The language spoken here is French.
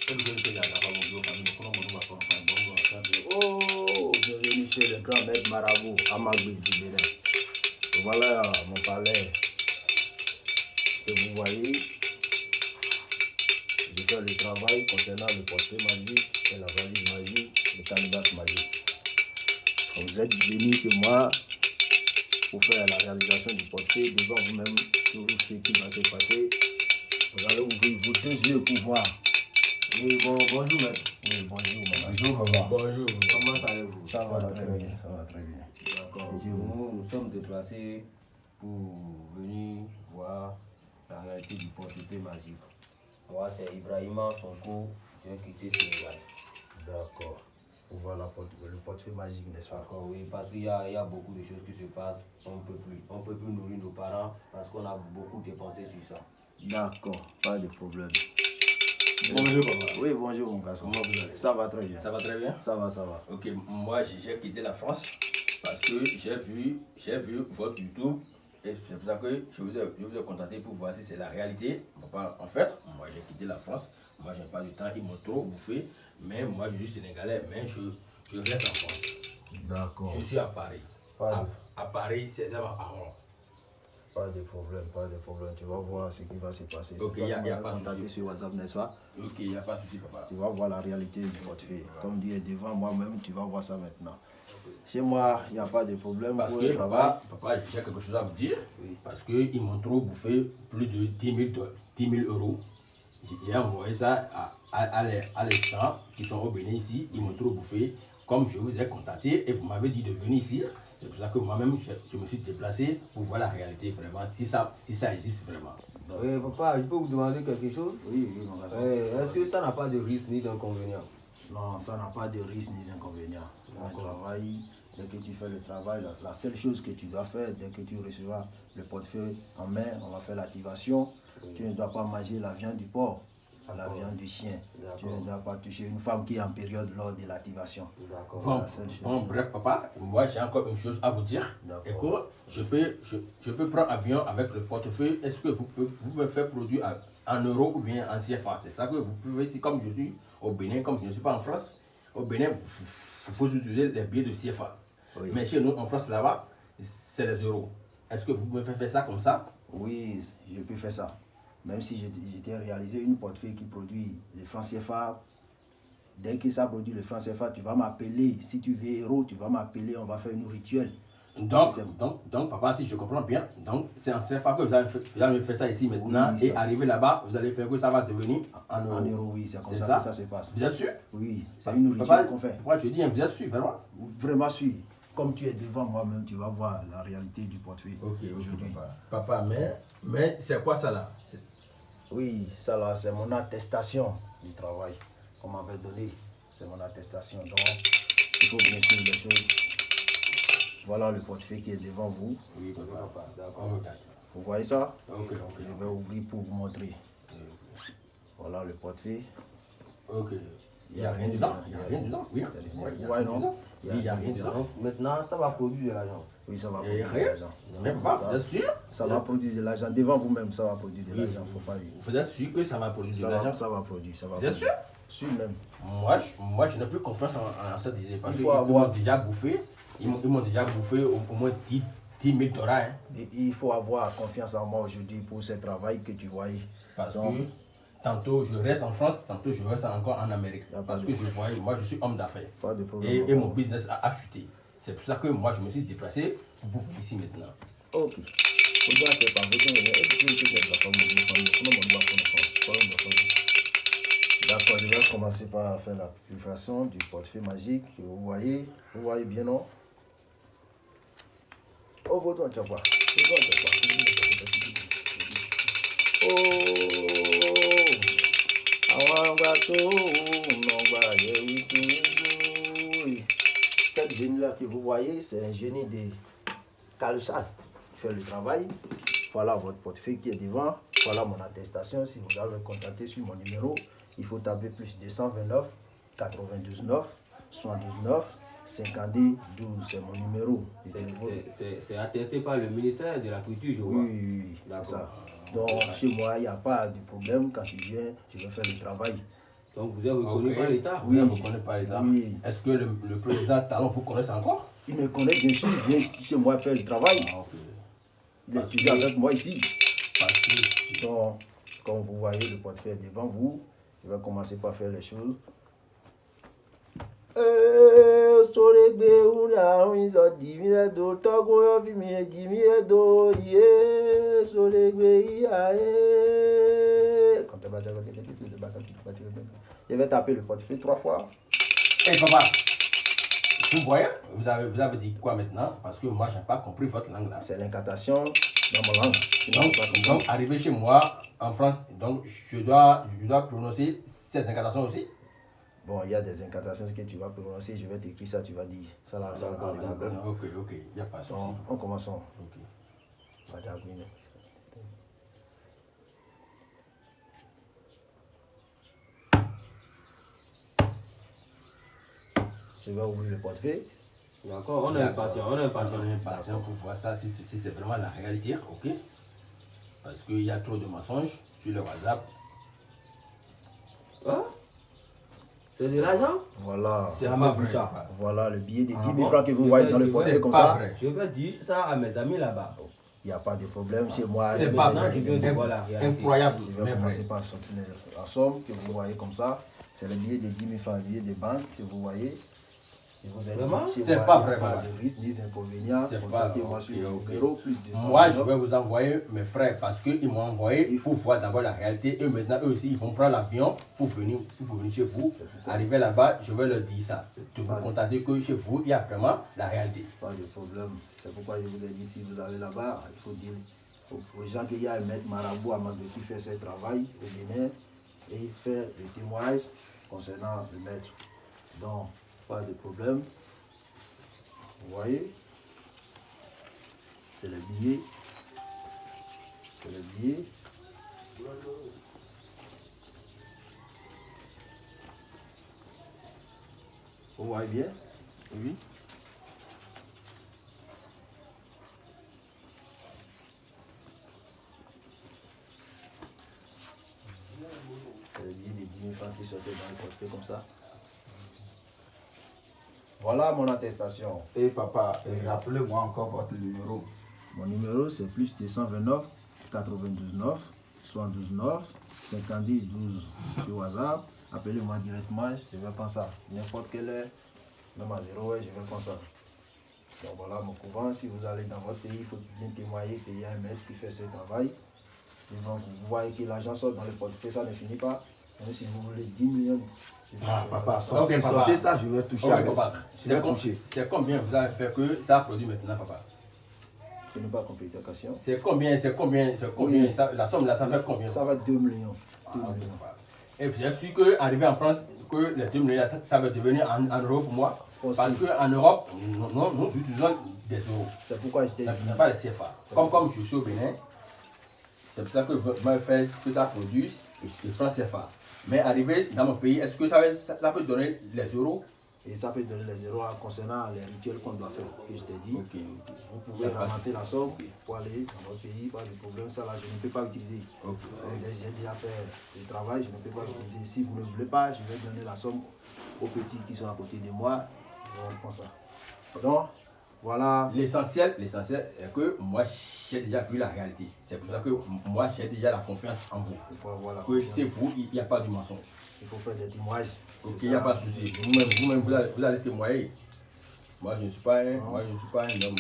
Oh, bienvenue chez le grand maître marabout Amagui du Bénin. Voilà mon palais. Et vous voyez, je fais le travail concernant le portrait magique et la valise magique, le canevas magique. Quand vous êtes venu chez moi pour faire la réalisation du portrait, devant vous-même, tout ce qui va se passer, vous allez ouvrir vos deux yeux pour voir. Oui, bonjour maître. Oui, bonjour maman. Bonjour papa. Bonjour. Comment allez-vous? Ça va très bien, ça va très bien. D'accord. Bonjour. Nous sommes déplacés pour venir voir la réalité du portrait magique. Moi, c'est Ibrahima Sonko, j'ai quitté Sénégal. D'accord. Pour voir le portrait magique, n'est-ce pas? D'accord, oui, parce qu'il y a beaucoup de choses qui se passent. On peut plus nourrir nos parents parce qu'on a beaucoup dépensé sur ça. D'accord, pas de problème. Bonjour papa. Oui, bonjour mon garçon. Comment vous allez? Ça va très bien. Ça va très bien? Ça va, ça va. Ok, moi j'ai quitté la France parce que j'ai vu votre YouTube et c'est pour ça que je vous ai contacté pour voir si c'est la réalité. Papa, en fait, moi j'ai quitté la France, moi j'ai pas du temps, ils m'ont trop bouffé, mais moi je suis sénégalais, mais je reste en France. D'accord. Je suis à Paris. À Paris, c'est à Aron. Pas de problème, pas de problème. Tu vas voir ce qui va se passer. Ok, il y a pas de contacté souci. sur WhatsApp, n'est-ce pas? Ok, il n'y a pas de souci papa. Tu vas voir la réalité du portefeuille. Comme dit devant moi-même, tu vas voir ça maintenant. Chez moi, il n'y a pas de problème. Parce pour que le travail. papa, j'ai quelque chose à vous dire. Parce qu'ils m'ont trop bouffé plus de 10 000 euros. J'ai envoyé ça à les gens qui sont au Bénin ici. Ils m'ont trop bouffé. Comme je vous ai contacté et vous m'avez dit de venir ici, c'est pour ça que moi-même je me suis déplacé pour voir la réalité vraiment, si ça existe vraiment. Oui, papa, je peux vous demander quelque chose? Oui, oui, mon garçon. Est-ce que ça n'a pas de risque ni d'inconvénient? Non, ça n'a pas de risque ni d'inconvénient. Le travail, dès que tu fais le travail, la seule chose que tu dois faire, dès que tu recevras le portefeuille en main, on va faire l'activation. Tu ne dois pas manger la viande du porc, la viande du chien. Tu ne dois pas toucher une femme qui est en période lors de l'activation. Bon, bref, papa, moi j'ai encore une chose à vous dire. Écoute, je peux prendre avion avec le portefeuille. Est-ce que vous me faites produire en euros ou bien en CFA? C'est ça que vous pouvez, si comme je suis au Bénin, comme je ne suis pas en France, au Bénin, vous pouvez utiliser les billets de CFA. Oui. Mais chez nous, en France, là-bas, c'est les euros. Est-ce que vous me faites faire ça comme ça? Oui, je peux faire ça. Même si j'étais réalisé une portefeuille qui produit les francs CFA, dès que ça produit les francs CFA, tu vas m'appeler. Si tu veux héros, tu vas m'appeler, on va faire une rituel. Donc, papa, si je comprends bien, donc c'est en CFA que vous allez faire ça ici maintenant, oui, et arriver là-bas, vous allez faire que ça va devenir en euros. En euros, oui, c'est comme ça que ça se passe. Vous êtes sûr? Oui, c'est une rituel qu'on fait. Moi, je dis, vous êtes sûr, vraiment? Vraiment sûr. Comme tu es devant moi-même, tu vas voir la réalité du portefeuille. Ok, aujourd'hui. Papa, mais c'est quoi ça là? Oui, ça là, c'est mon attestation du travail qu'on m'avait donné. C'est mon attestation. Donc, il faut bien suivre les choses. Voilà le portefeuille qui est devant vous. Oui, papa, d'accord. Vous voyez ça? Ok. Je vais ouvrir pour vous montrer. Voilà le portefeuille. Ok. Il n'y a rien dedans. Il n'y a rien dedans. Oui. Ouais, non? Il n'y a rien dedans. Maintenant, ça va produire de l'argent. Oui, ça va produire de l'argent. Mais pas, vous êtes sûr? Ça va produire de l'argent. Devant vous-même, ça va produire de l'argent. Faut pas. Vous êtes sûr que ça va produire de l'argent? Ça va produire. Ça va vous êtes sûr? Sûr même. Moi, je n'ai plus confiance en cette idée. Parce qu'ils avoir... m'ont déjà bouffé. Ils m'ont déjà bouffé au moins 10 000 $. Hein. Il faut avoir confiance en moi aujourd'hui pour ce travail que tu voyais. Parce que tantôt je reste en France, tantôt je reste encore en Amérique. Parce que je voyais, moi je suis homme d'affaires. Pas de problème. Et mon business a chuté. C'est pour ça que moi je me suis déplacé pour vous ici maintenant. Ok. D'accord, je vais commencer par faire la purification du portefeuille magique. Vous voyez bien, non? Oh, votre tchapa. Oh, cette génie-là que vous voyez, c'est un génie de Calusat qui fait le travail. Voilà votre portefeuille qui est devant. Voilà mon attestation. Si vous avez contacté sur mon numéro, il faut taper plus 229 92 9 72 9 52 12. C'est mon numéro. C'est attesté par le ministère de la Culture, je vois. Oui, c'est ça. Donc chez moi, il n'y a pas de problème. Quand tu viens, je vais faire le travail. Donc vous êtes reconnu par l'État? Oui, vous reconnu par l'État. Oui. Est-ce que le président Talon vous connaît encore? Il me connaît bien sûr, il vient chez moi faire le travail. Ah, ok. Il est toujours avec moi ici. Parce que... Donc, comme vous voyez, le portefeuille est devant vous. Je vais commencer par faire les choses. Je vais taper le portefeuille 3 fois. Hey papa, vous voyez, vous avez dit quoi maintenant? Parce que moi, je n'ai pas compris votre langue là. C'est l'incantation dans ma langue. Donc, arrivé chez moi en France, donc je dois prononcer ces incantations aussi? Bon, il y a des incantations que tu vas prononcer, je vais t'écrire ça, tu vas dire. Ça là, ça va pas de problème. Ok, il n'y a pas de souci. Donc, en commençant. Ok. Je vais ouvrir le portefeuille. D'accord, on est impatient, on est impatient. On est impatient pour voir ça, si c'est vraiment la réalité, ok? Parce qu'il y a trop de mensonges sur le WhatsApp. Hein? C'est de l'argent? Voilà. C'est Ah, pas mais vrai. ça. Papa. Voilà le billet de 10 000 bon? francs que vous voyez dans le C'est portefeuille comme pas ça. vrai. Je vais dire ça à mes amis là-bas. Il n'y a pas de problème chez moi. C'est Je pas vais- vrai. je viens de voir la réalité. Incroyable, Je vais mais commencer vrai. par sortir la somme que vous voyez comme ça. C'est le billet de 10 000 francs, le billet de banque que vous voyez. Je vous ai Vraiment? dit, chez C'est moi, pas il n'y a vrai, pas papa. de risque ni d'inconvénient. C'est pas Contactez-moi sur le ok. numéro plus de 100 Moi, je vais vous envoyer mes frères parce qu'ils m'ont envoyé. Il Il faut voir d'abord la réalité. Et maintenant, eux aussi, ils vont prendre l'avion pour venir chez vous. C'est pourquoi. Arriver là-bas, je vais leur dire ça. De vous Pas de- contacter que chez vous, il y a vraiment la réalité. Pas de problème. C'est pourquoi je vous ai dit, si vous allez là-bas, il faut dire aux gens qu'il y a un maître marabout à Maghreb qui fait ce travail au Bénin et faire des témoignages concernant le maître. Donc, pas de problème. Vous voyez, c'est le billet. C'est le billet. Vous voyez bien? Oui. C'est le billet de 10 000 francs qui sortait dans le portefeuille comme ça. Voilà mon attestation. Et papa, rappelez-moi encore votre numéro. Mon numéro c'est plus 229 92 9 72 9 52 12 sur WhatsApp. Appelez-moi directement, je vais prendre ça. N'importe quelle heure, même à 0 heure, je vais prendre ça. Donc voilà mon couvent. Si vous allez dans votre pays, il faut bien témoigner qu'il y a un maître qui fait ce travail. Et donc vous voyez que l'argent sort dans le portefeuille, ça ne finit pas. Même si vous voulez 10 millions. Ah, papa, Ok, papa. sortez ça, je vais toucher Ok, avec papa. ça. Je vais toucher. C'est combien vous avez fait que ça a produit maintenant, papa? Je n'ai pas compris ta question. C'est combien Oui. la somme là, ça fait combien? Ça va 2 millions. 2 Ah, ok, millions. papa. Et vous êtes sûr qu'arriver en France, que les 2 millions, ça va devenir en euros pour moi? Aussi. Parce qu'en Europe, nous utilisons des euros. C'est pourquoi je t'ai Ce dit. n'est pas les CFA. Comme je suis au Bénin, c'est pour ça que je vais faire ce que ça produit, le franc CFA. Mais arriver dans mon pays, est-ce que ça peut donner les euros? Et ça peut donner les euros concernant les rituels qu'on doit faire, que je t'ai dit. Ok. Vous pouvez ramasser la somme pour aller dans votre pays, pas de problème. Ça là, je ne peux pas utiliser. Ok. Comme j'ai déjà fait le travail, je ne peux pas utiliser. Si vous ne voulez pas, je vais donner la somme aux petits qui sont à côté de moi. Je prends ça. Donc, voilà. L'essentiel est que moi j'ai déjà vu la réalité. C'est pour ça que moi j'ai déjà la confiance en vous. Il faut avoir la Que confiance. c'est vous, il n'y a pas de mensonge. Il faut faire des témoignages. Ok, C'est il n'y a ça. pas de souci. Vous-même, vous allez témoigner. Moi je ne suis pas un homme.